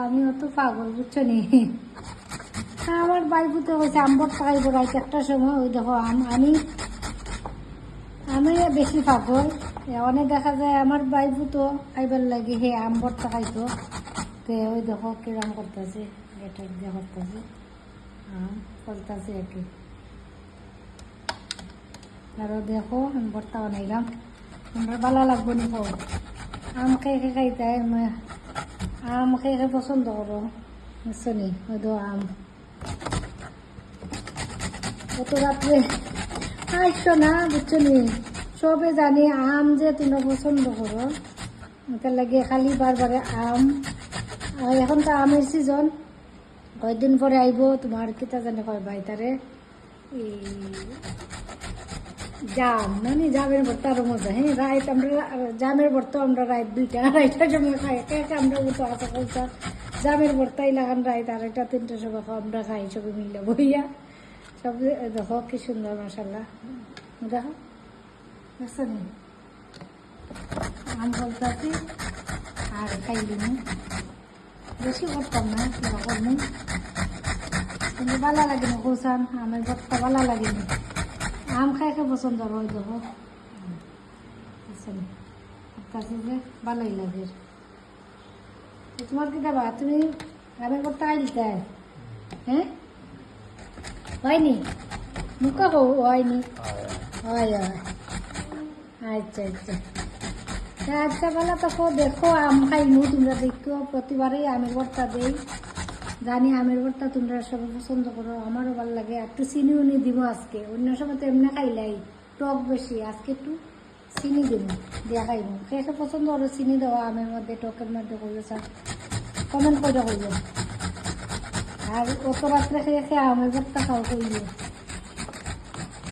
আমিও তো পাগল, বুঝছো নি? আমার বাইপুতে হয়েছে আম্বর পাকাইব রাইতে একটা সময়, ওই দেখো আমি বেশি পাগল। অনেক দেখা যায় আমার বাইপু তো খাইবার লাগে হে আম্বর পাকাইতো, তে ওই দেখো কিরম করতেছে, এটা দিয়ে করতেছে ফলতেছে আর কি। আরো দেখো আমি ভর্তা বানাইলাম, আমরা ভালো লাগবো নি খাও। আম খাইতে খাইতে আম খাইতে পছন্দ করো, বুঝছো নি? ওই তো আম কত রাত্রে আসছো না, বুঝছো নি? সবে জানি আম যে তোমরা পছন্দ করো, তার লাগে খালি বারবারে আম। আর এখন তো আমের সিজন, কয়েকদিন পরে আইব তোমার কিতা জানে কয় ভাই তারে জাম, মানে জামের ভর্তা আরো মজা। হ্যাঁ, রাইত আমরা জামের ভর্তা আমরা রাইত 2টা-2:30টার সময় খাই, একে আমরা মতো আসা কলসা জামের ভর্তাই লাগান রাইত 2:30-3টার সময় আমরা খাই সবাই মিলে বইয়া। সব দেখো কি সুন্দর মাশাল্লাহ, দেখো বুঝছো নি? আম বলতে আর খাইলিনি, বেশি করতাম না, করনি কিন্তু ভালো লাগেনি। কৌসান আমের ভর্তা ভালো লাগেনি, আম খাই পছন্দ হয়। দেখো কাছে যে ভালোই লাগে। তোমার কি দেবা তুমি আমের ভর্তা খাই দিতে? হ্যাঁ, হয়নি? মুখা হয়নি? হয় হয়, আচ্ছা আচ্ছা। আজকে বেলা তো দেখো আম খাইমু, তোমরা দেখো প্রতিবারই আমের ভর্তা দেই, জানি আমের ভর্তা তোমরা সবাই পছন্দ করো, আমারও ভালো লাগে। একটু চিনি উনি দিব আজকে, অন্য সময় তো এমনি খাইলাই টক বেশি, আজকে একটু চিনি দিব দিয়া খাইমু। খেয়ে পছন্দ করো চিনি দেওয়া আমের মধ্যে, টকের মধ্যে করলে স্যার কমেন্ট করে করবো। আর অত রাত্রে খেয়ে আমের ভর্তা খাও কইলে